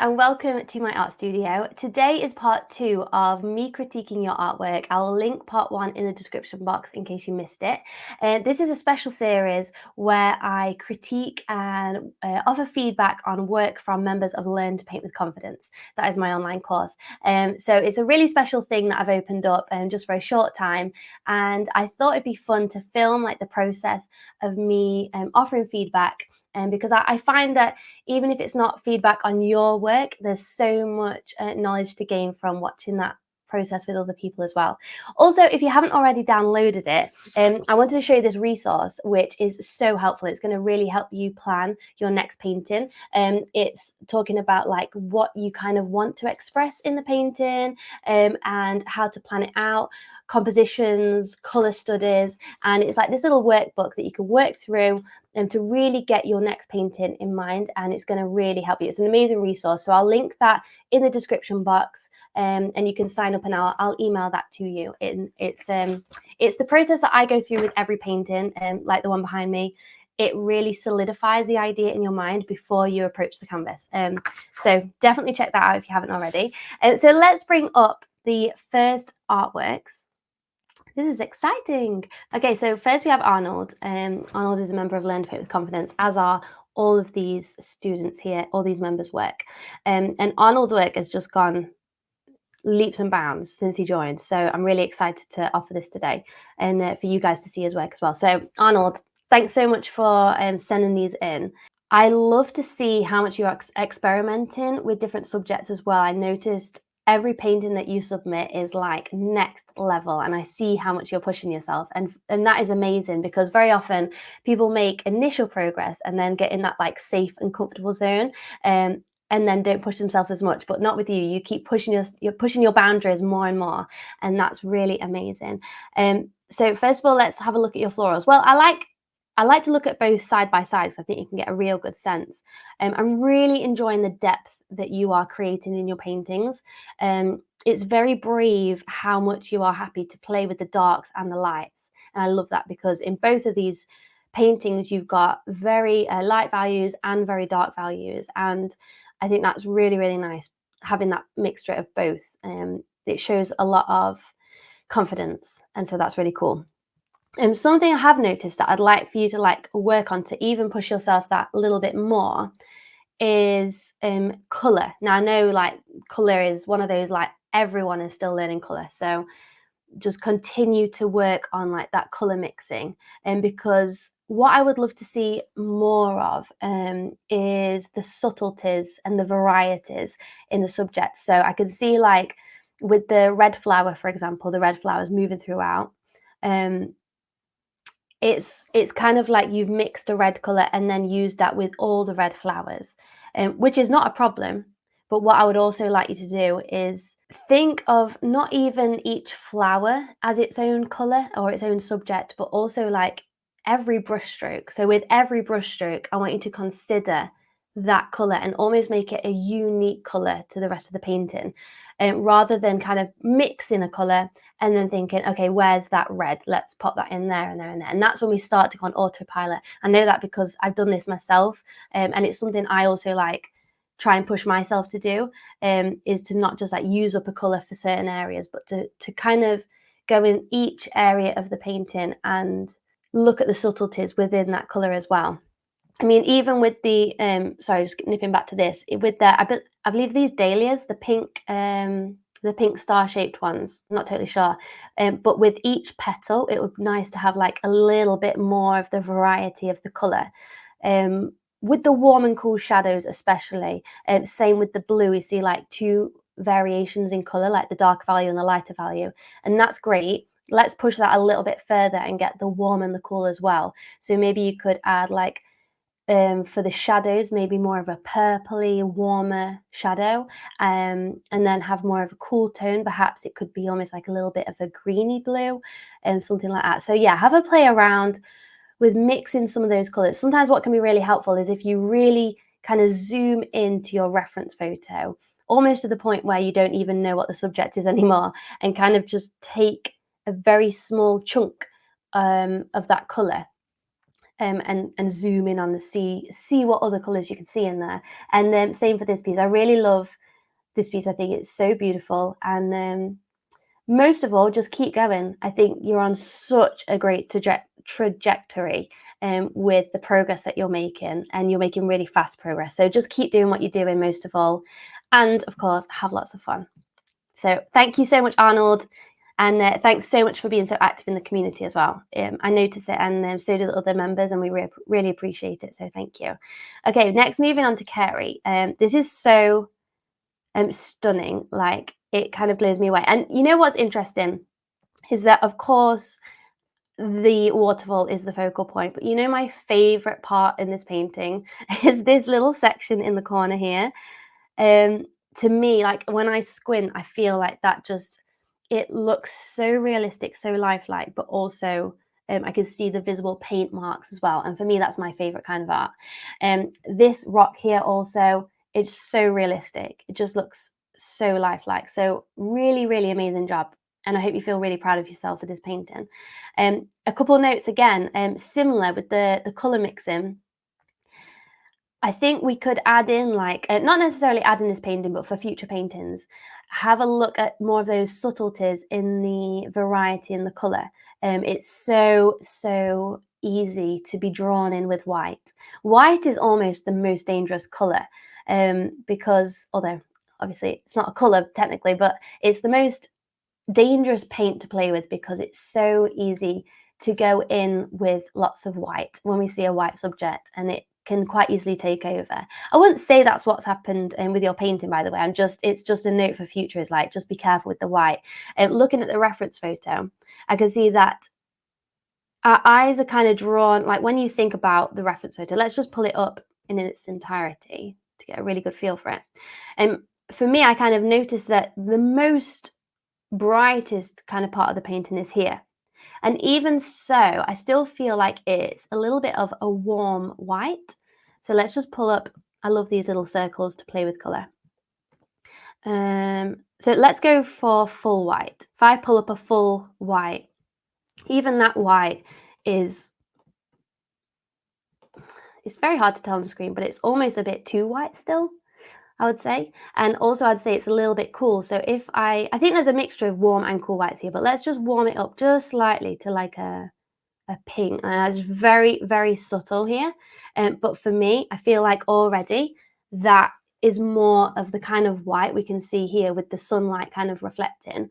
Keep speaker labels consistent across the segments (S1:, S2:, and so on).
S1: and welcome to my art studio. Today is part 2 of me critiquing your artwork. I'll link part 1 in the description box in case you missed it. This is a special series where I critique and offer feedback on work from members of Learn to Paint with Confidence. That is my online course. So it's a really special thing that I've opened up just for a short time, and I thought it'd be fun to film like the process of me offering feedback. Because I find that even if it's not feedback on your work, there's so much knowledge to gain from watching that process with other people as well. Also, if you haven't already downloaded it, I wanted to show you this resource, which is so helpful. It's going to really help you plan your next painting. It's talking about like what you kind of want to express in the painting and how to plan it out, compositions, color studies, and it's like this little workbook that you can work through to really get your next painting in mind, and it's going to really help you. It's an amazing resource, so I'll link that in the description box, and you can sign up and I'll email that to you. It's the process that I go through with every painting, like the one behind me. It really solidifies the idea in your mind before you approach the canvas. So definitely check that out if you haven't already. So let's bring up the first artworks. This is exciting. Okay, so first we have Arnold. Arnold is a member of Learn to Paint with Confidence, as are all of these students here, all these members' work. And Arnold's work has just gone leaps and bounds since he joined. So I'm really excited to offer this today and for you guys to see his work as well. So Arnold, thanks so much for sending these in. I love to see how much you're experimenting with different subjects as well. I noticed every painting that you submit is like next level, and I see how much you're pushing yourself, and that is amazing, because very often people make initial progress and then get in that like safe and comfortable zone and then don't push themselves as much. But not with you. You keep pushing you're pushing your boundaries more and more, and that's really amazing. So first of all, let's have a look at your florals. Well, I like to look at both side by side, so I think you can get a real good sense. I'm really enjoying the depth that you are creating in your paintings. It's very brave how much you are happy to play with the darks and the lights. And I love that, because in both of these paintings, you've got very light values and very dark values. And I think that's really, really nice, having that mixture of both. It shows a lot of confidence. And so that's really cool. Something I have noticed that I'd like for you to like work on to even push yourself that little bit more is color. Now I know like color is one of those, like everyone is still learning color, so just continue to work on like that color mixing. And because what I would love to see more of is the subtleties and the varieties in the subject. So I could see like with the red flower, for example, the red flowers moving throughout. It's kind of like you've mixed a red color and then used that with all the red flowers, which is not a problem. But what I would also like you to do is think of not even each flower as its own color or its own subject, but also like every brush stroke. So with every brush stroke, I want you to consider that color and almost make it a unique color to the rest of the painting, rather than kind of mixing a color and then thinking, okay, where's that red? Let's pop that in there and there and there. And that's when we start to go on autopilot. I know that because I've done this myself, and it's something I also like try and push myself to do, is to not just like use up a color for certain areas, but to kind of go in each area of the painting and look at the subtleties within that color as well. I mean, even with the sorry, just nipping back to this, with the I believe these dahlias, the pink star-shaped ones, I'm not totally sure, but with each petal, it would be nice to have like a little bit more of the variety of the color. With the warm and cool shadows especially, same with the blue, you see like two variations in color, like the dark value and the lighter value, and that's great. Let's push that a little bit further and get the warm and the cool as well. So maybe you could add like, for the shadows, maybe more of a purpley, warmer shadow, and then have more of a cool tone. Perhaps it could be almost like a little bit of a greeny blue, and something like that. So yeah, have a play around with mixing some of those colors. Sometimes what can be really helpful is if you really kind of zoom into your reference photo, almost to the point where you don't even know what the subject is anymore, and kind of just take a very small chunk of that color and zoom in on the see what other colours you can see in there. And same for this piece. I really love this piece. I think it's so beautiful. And most of all, just keep going. I think you're on such a great trajectory with the progress that you're making, and you're making really fast progress. So just keep doing what you're doing most of all. And of course, have lots of fun. So thank you so much, Arnold. And thanks so much for being so active in the community as well. I noticed it, and so did the other members, and we really appreciate it. So thank you. Okay, next, moving on to Carey. This is so stunning. Like, it kind of blows me away. And you know what's interesting is that, of course, the waterfall is the focal point, but you know my favorite part in this painting is this little section in the corner here. To me, like, when I squint, I feel like that just, it looks so realistic, so lifelike, but also I can see the visible paint marks as well. And for me, that's my favorite kind of art. This rock here also, it's so realistic. It just looks so lifelike. So really, really amazing job. And I hope you feel really proud of yourself with this painting. A couple of notes again, similar with the color mixing. I think we could add in, like, not necessarily add in this painting, but for future paintings, have a look at more of those subtleties in the variety in the colour. It's so easy to be drawn in with white. White is almost the most dangerous colour, because, although obviously it's not a colour technically, but it's the most dangerous paint to play with because it's so easy to go in with lots of white when we see a white subject, and it can quite easily take over. I wouldn't say that's what's happened with your painting, by the way. It's just a note for future, is like, just be careful with the white. Looking at the reference photo, I can see that our eyes are kind of drawn, like, when you think about the reference photo, let's just pull it up in its entirety to get a really good feel for it. And for me, I kind of noticed that the most brightest kind of part of the painting is here. And even so, I still feel like it's a little bit of a warm white. So let's just pull up, I love these little circles to play with colour. So let's go for full white. If I pull up a full white, even that white is, it's very hard to tell on the screen, but it's almost a bit too white still, I would say. And also I'd say it's a little bit cool. So if I think there's a mixture of warm and cool whites here, but let's just warm it up just slightly to like a pink. And it's very subtle here. But for me, I feel like already that is more of the kind of white we can see here with the sunlight kind of reflecting.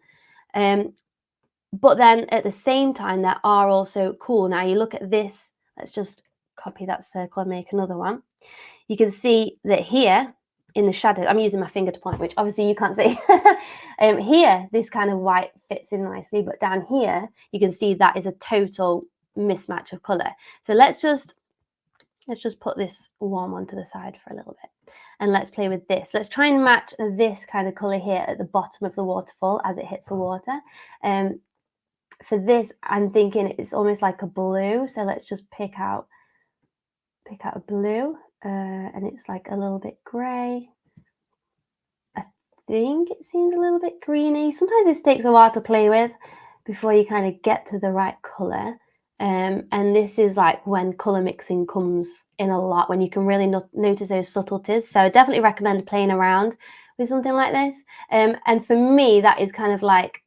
S1: But then at the same time, there are also cool. Now you look at this, let's just copy that circle and make another one. You can see that here, in the shadow, I'm using my finger to point, which obviously you can't see. Here, this kind of white fits in nicely, but down here, you can see that is a total mismatch of color. So let's just put this warm one to the side for a little bit, and let's play with this. Let's try and match this kind of color here at the bottom of the waterfall as it hits the water. For this, I'm thinking it's almost like a blue. So let's just pick out a blue. And it's like a little bit grey. I think it seems a little bit greeny. Sometimes this takes a while to play with before you kind of get to the right colour. And this is like when colour mixing comes in a lot, when you can really notice those subtleties. So I definitely recommend playing around with something like this. And for me, that is kind of like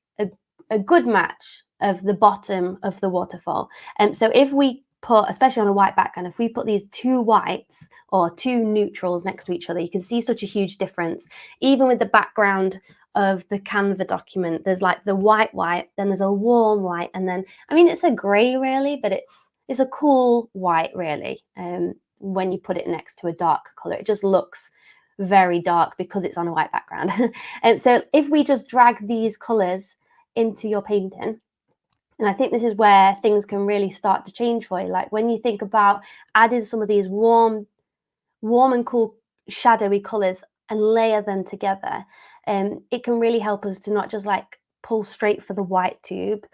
S1: a good match of the bottom of the waterfall. So if we put, especially on a white background, if we put these two whites or two neutrals next to each other, you can see such a huge difference. Even with the background of the Canva document, there's like the white, then there's a warm white, and then, I mean, it's a grey really, but it's a cool white really. When you put it next to a dark colour, it just looks very dark because it's on a white background. And so if we just drag these colours into your painting, and I think this is where things can really start to change for you. Like when you think about adding some of these warm and cool shadowy colours and layer them together, it can really help us to not just like pull straight for the white tube,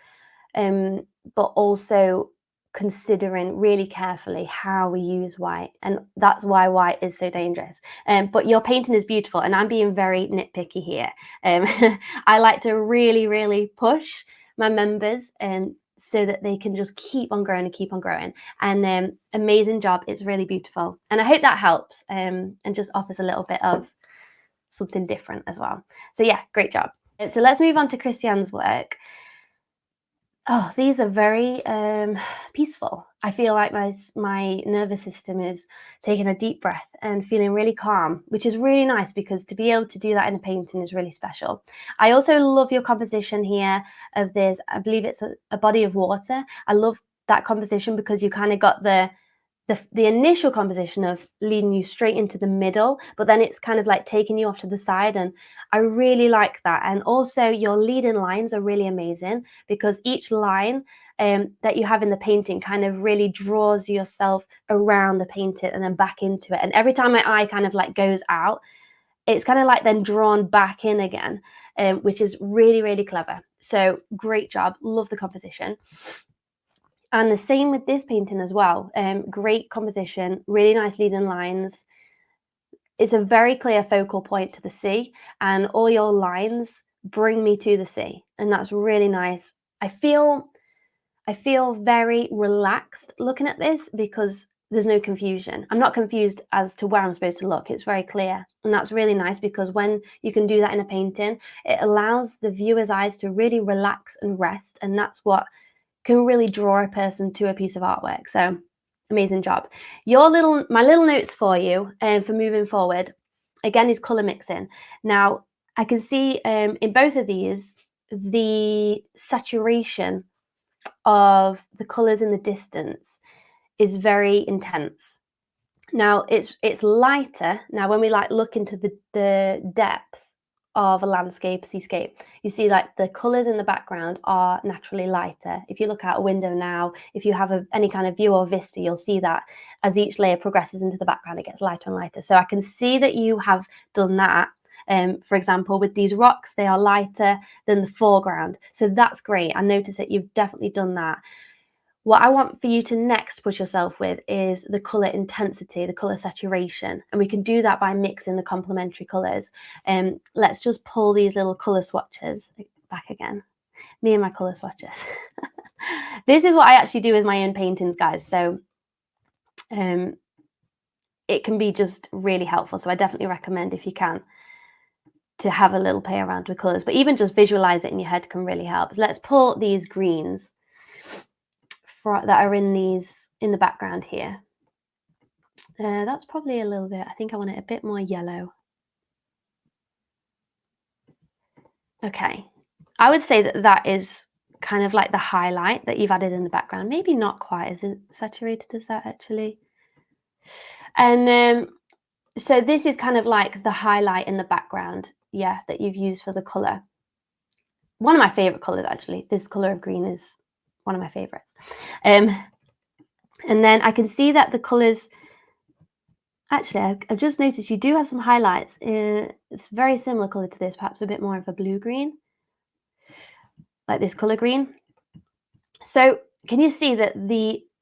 S1: but also considering really carefully how we use white. And that's why white is so dangerous. But your painting is beautiful, and I'm being very nitpicky here. I like to really push my members so that they can just keep on growing and keep on growing. And amazing job. It's really beautiful. And I hope that helps and just offers a little bit of something different as well. So yeah, great job. So let's move on to Christiane's work. Oh, these are very peaceful. I feel like my nervous system is taking a deep breath and feeling really calm, which is really nice because to be able to do that in a painting is really special. I also love your composition here of this. I believe it's a body of water. I love that composition because you kind of got the initial composition of leading you straight into the middle, but then it's kind of like taking you off to the side, and I really like that. And also your leading lines are really amazing because each line that you have in the painting kind of really draws yourself around the painting and then back into it. And every time my eye kind of like goes out, it's kind of like then drawn back in again, which is really, really clever. So great job. Love the composition. And the same with this painting as well. Great composition, really nice leading lines. It's a very clear focal point to the sea, and all your lines bring me to the sea, and that's really nice. I feel very relaxed looking at this because there's no confusion. I'm not confused as to where I'm supposed to look. It's very clear, and that's really nice because when you can do that in a painting, it allows the viewer's eyes to really relax and rest, and that's what can really draw a person to a piece of artwork. So amazing job. My little notes for you for moving forward, again, is color mixing. Now, I can see in both of these, the saturation of the colors in the distance is very intense. Now, it's lighter. Now, when we like look into the depth of a landscape, seascape, you see like the colors in the background are naturally lighter. If you look out a window now, if you have any kind of view or vista, you'll see that as each layer progresses into the background, it gets lighter and lighter. So I can see that you have done that. For example, with these rocks, they are lighter than the foreground. So that's great. I notice that you've definitely done that. What I want for you to next push yourself with is the color intensity, the color saturation. And we can do that by mixing the complementary colors. Let's just pull these little color swatches back again. Me and my color swatches. This is what I actually do with my own paintings, guys. So it can be just really helpful. So I definitely recommend, if you can, to have a little play around with colors. But even just visualize it in your head can really help. So let's pull these greens that are in the background here. That's probably a little bit, I think I want it a bit more yellow. Okay, I would say that is kind of like the highlight that you've added in the background. Maybe not quite as saturated as that actually. And so this is kind of like the highlight in the background, yeah, that you've used for the color. One of my favorite colors, actually. This color of green is one of my favorites. And then I can see that the colors, actually, I've just noticed you do have some highlights. It's very similar color to this, perhaps a bit more of a blue-green, like this color green. So can you see that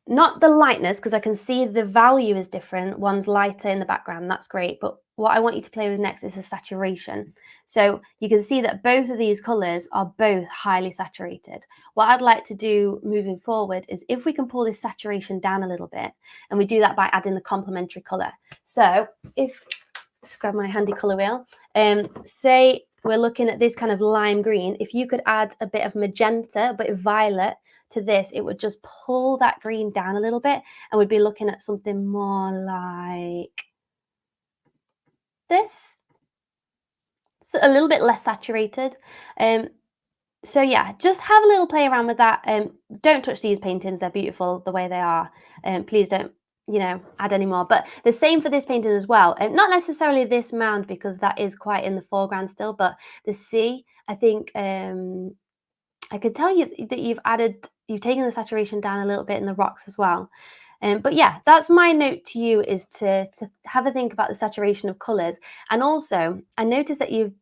S1: not the lightness, because I can see the value is different. One's lighter in the background, that's great. But what I want you to play with next is the saturation. So you can see that both of these colors are both highly saturated. What I'd like to do moving forward is if we can pull this saturation down a little bit, and we do that by adding the complementary color. So let's grab my handy color wheel. Say we're looking at this kind of lime green. If you could add a bit of magenta, a bit of violet to this, it would just pull that green down a little bit, and we'd be looking at something more like this. So a little bit less saturated. So yeah, just have a little play around with that. Don't touch these paintings, they're beautiful the way they are. Please don't, add any more. But the same for this painting as well. Not necessarily this mound, because that is quite in the foreground still, but the sea, I think I could tell you that you've taken the saturation down a little bit in the rocks as well. But yeah, that's my note to you, is to have a think about the saturation of colors. And also, I noticed that you've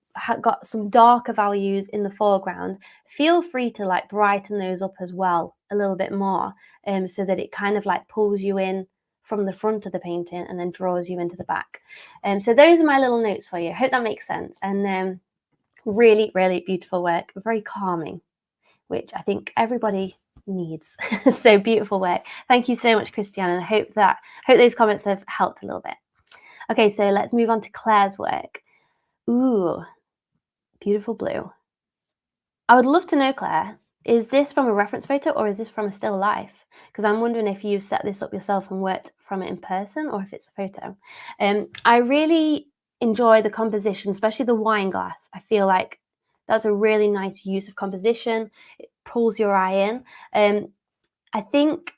S1: got some darker values in the foreground. Feel free to like brighten those up as well a little bit more, so that it kind of like pulls you in from the front of the painting and then draws you into the back. So those are my little notes for you. I hope that makes sense. And really, really beautiful work, very calming, which I think everybody needs. So beautiful work. Thank you so much, Christiane, and I hope those comments have helped a little bit. Okay, so let's move on to Claire's work. Ooh, beautiful blue. I would love to know, Claire, is this from a reference photo or is this from a still life? Because I'm wondering if you've set this up yourself and worked from it in person or if it's a photo. I really enjoy the composition, especially the wine glass. I feel like that's a really nice use of composition. It pulls your eye in. I think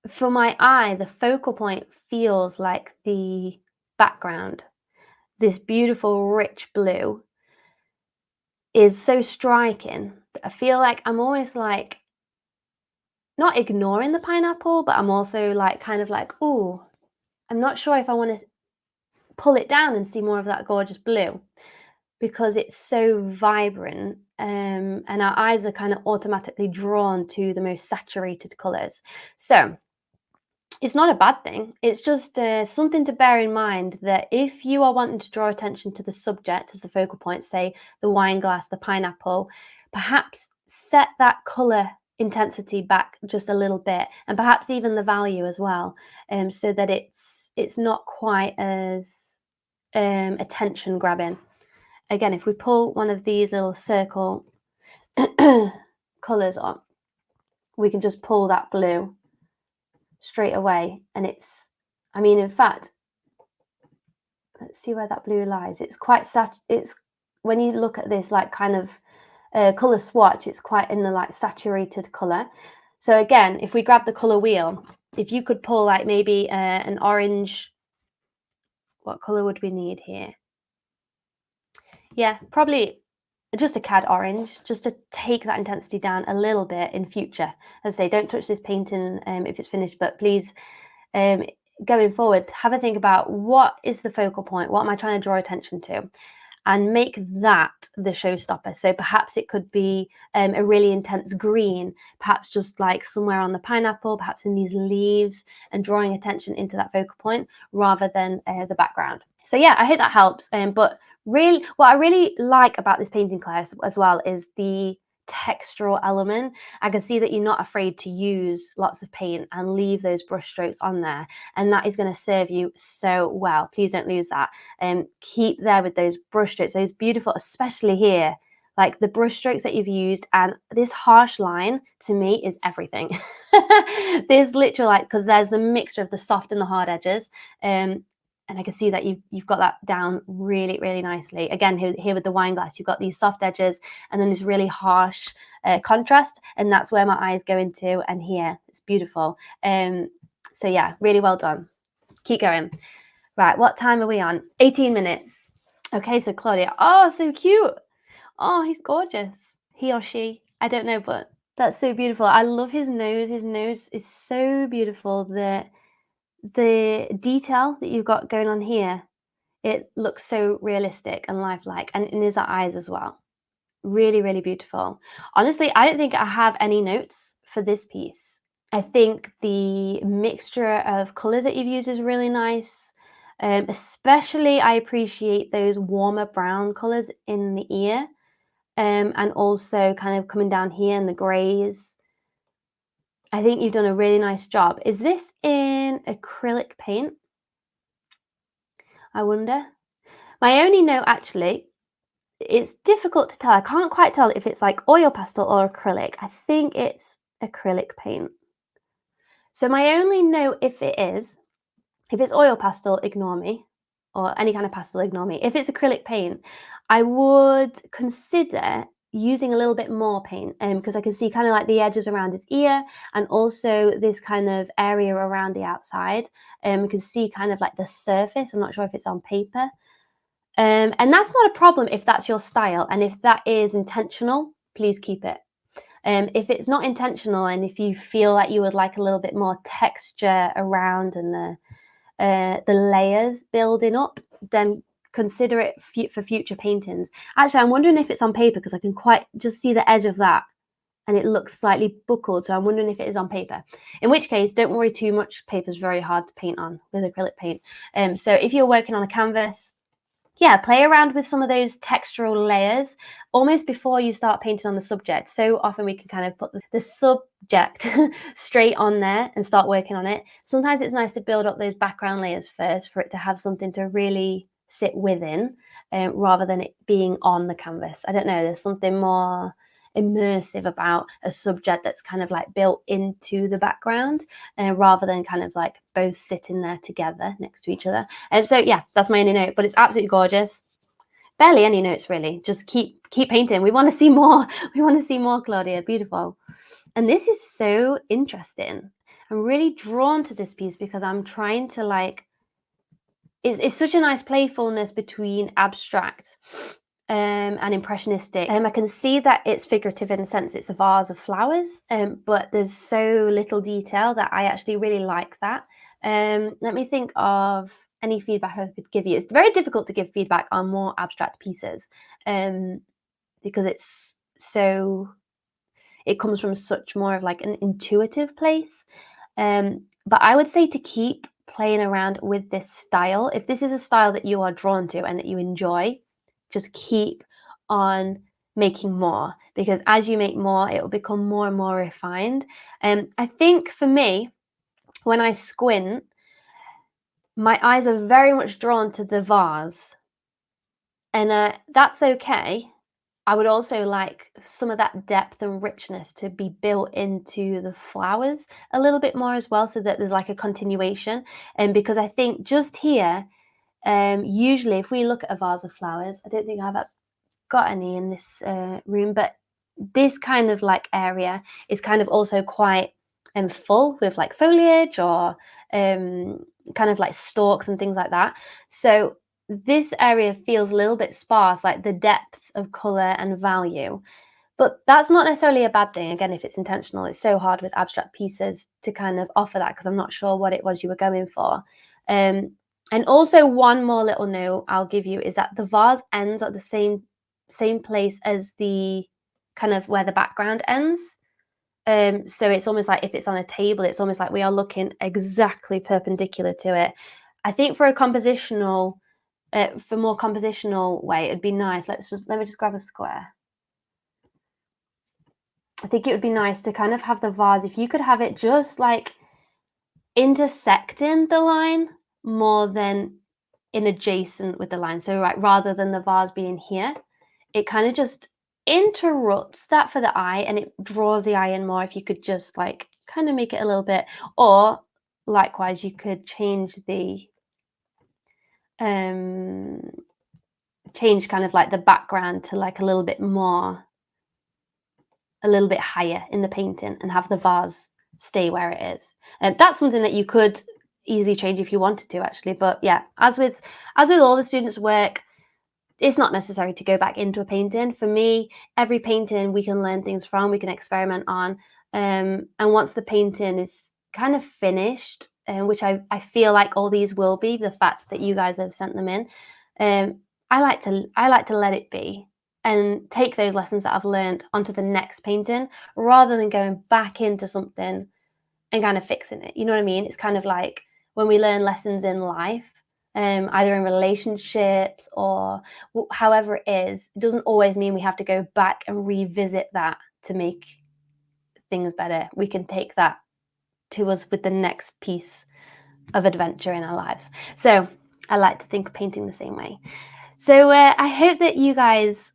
S1: for my eye, the focal point feels like the background. This beautiful, rich blue is so striking that I feel like I'm almost like not ignoring the pineapple, but I'm also like kind of like, ooh, I'm not sure if I want to pull it down and see more of that gorgeous blue because it's so vibrant, and our eyes are kind of automatically drawn to the most saturated colors. So it's not a bad thing. It's just something to bear in mind that if you are wanting to draw attention to the subject as the focal point, say the wine glass, the pineapple, perhaps set that color intensity back just a little bit, and perhaps even the value as well, so that it's not quite as attention grabbing. Again, if we pull one of these little circle colors on, we can just pull that blue straight away, and I mean, in fact, let's see where that blue lies. It's quite it's when you look at this like kind of color swatch, it's quite in the like saturated color. So again, if we grab the color wheel, if you could pull like maybe an orange, what color would we need here? Yeah, probably just a cad orange, just to take that intensity down a little bit in future. As I say, don't touch this painting if it's finished, but please, going forward, have a think about what is the focal point, what am I trying to draw attention to, and make that the showstopper. So perhaps it could be a really intense green, perhaps just like somewhere on the pineapple, perhaps in these leaves, and drawing attention into that focal point rather than the background. So yeah, I hope that helps. But really, what I really like about this painting class as well is the textural element. I can see that you're not afraid to use lots of paint and leave those brush strokes on there, and that is going to serve you so well. Please don't lose that. Keep there with those brush strokes, those beautiful, especially here, like the brush strokes that you've used, and this harsh line to me is everything. There's literally like, because there's the mixture of the soft and the hard edges, and I can see that you've got that down really, really nicely. Again, here with the wine glass, you've got these soft edges and then this really harsh contrast, and that's where my eyes go into, and here, it's beautiful. So yeah, really well done. Keep going. Right, what time are we on? 18 minutes. Okay, so Claudia, oh, so cute. Oh, he's gorgeous. He or she, I don't know, but that's so beautiful. I love his nose. His nose is so beautiful. The detail that you've got going on here, it looks so realistic and lifelike, and in his eyes as well. Really, really beautiful. Honestly, I don't think I have any notes for this piece. I think the mixture of colors that you've used is really nice. Especially, I appreciate those warmer brown colors in the ear, and also kind of coming down here in the grays. I think you've done a really nice job. Is this in acrylic paint? I wonder. My only note, actually, it's difficult to tell. I can't quite tell if it's like oil pastel or acrylic. I think it's acrylic paint. So my only note, if it's oil pastel, ignore me, or any kind of pastel, ignore me. If it's acrylic paint, I would consider using a little bit more paint, because I can see kind of like the edges around his ear and also this kind of area around the outside. We can see kind of like the surface. I'm not sure if it's on paper. And that's not a problem if that's your style, and if that is intentional, please keep it. If it's not intentional, and if you feel like you would like a little bit more texture around and the layers building up, then consider it for future paintings. Actually, I'm wondering if it's on paper, because I can quite just see the edge of that, and it looks slightly buckled, so I'm wondering if it is on paper. In which case, don't worry too much. Paper's very hard to paint on with acrylic paint. So if you're working on a canvas, yeah, play around with some of those textural layers almost before you start painting on the subject. So often we can kind of put the subject straight on there and start working on it. Sometimes it's nice to build up those background layers first for it to have something to really sit within, rather than it being on the canvas. I don't know, there's something more immersive about a subject that's kind of like built into the background, rather than kind of like both sitting there together next to each other. So yeah, that's my only note, but it's absolutely gorgeous. Barely any notes really. Just keep painting. We want to see more. We want to see more, Claudia. Beautiful. And this is so interesting. I'm really drawn to this piece because I'm trying to like. It's such a nice playfulness between abstract and impressionistic. I can see that it's figurative in a sense it's a vase of flowers, but there's so little detail that I actually really like that. Let me think of any feedback I could give you. It's very difficult to give feedback on more abstract pieces, because it comes from such more of like an intuitive place. But I would say to keep playing around with this style. If this is a style that you are drawn to and that you enjoy, just keep on making more, because as you make more, it will become more and more refined. I think for me, when I squint, my eyes are very much drawn to the vase, and that's okay. I would also like some of that depth and richness to be built into the flowers a little bit more as well, so that there's like a continuation. And because I think just here, usually if we look at a vase of flowers, I don't think I've got any in this room, but this kind of like area is kind of also quite full with like foliage or kind of like stalks and things like that. So this area feels a little bit sparse, like the depth of color and value. But that's not necessarily a bad thing. Again, if it's intentional, it's so hard with abstract pieces to kind of offer that because I'm not sure what it was you were going for. And also one more little note I'll give you is that the vase ends at the same place as the kind of where the background ends. So it's almost like if it's on a table, it's almost like we are looking exactly perpendicular to it. I think for more compositional way, it'd be nice. Let me just grab a square. I think it would be nice to kind of have the vase, if you could have it just like intersecting the line more than in adjacent with the line. So right, rather than the vase being here, it kind of just interrupts that for the eye and it draws the eye in more if you could just like kind of make it a little bit, or likewise you could change kind of like the background to like a little bit higher in the painting and have the vase stay where it is. And that's something that you could easily change if you wanted to actually. But yeah, as with all the students' work, it's not necessary to go back into a painting. For me, every painting we can learn things from, we can experiment on. And once the painting is kind of finished, which I feel like all these will be, the fact that you guys have sent them in, I like to let it be and take those lessons that I've learned onto the next painting rather than going back into something and kind of fixing it. You know what I mean? It's kind of like when we learn lessons in life, either in relationships or however it is, it doesn't always mean we have to go back and revisit that to make things better. We can take that to us with the next piece of adventure in our lives. So I like to think of painting the same way. So I hope that you guys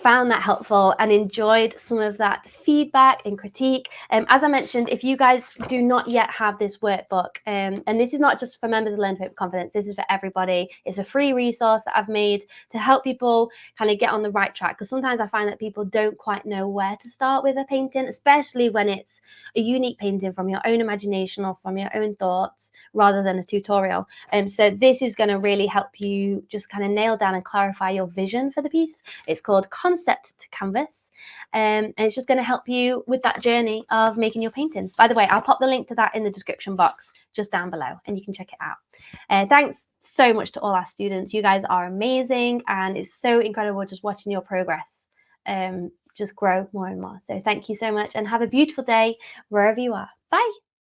S1: found that helpful and enjoyed some of that feedback and critique. As I mentioned, if you guys do not yet have this workbook, and this is not just for members of Learn to Paint with Confidence, this is for everybody. It's a free resource that I've made to help people kind of get on the right track, because sometimes I find that people don't quite know where to start with a painting, especially when it's a unique painting from your own imagination or from your own thoughts rather than a tutorial. So this is going to really help you just kind of nail down and clarify your vision for the piece. It's called Concept to Canvas, and it's just going to help you with that journey of making your paintings. By the way, I'll pop the link to that in the description box just down below and you can check it out. Thanks so much to all our students. You guys are amazing and it's so incredible just watching your progress just grow more and more. So thank you so much and have a beautiful day wherever you are. Bye.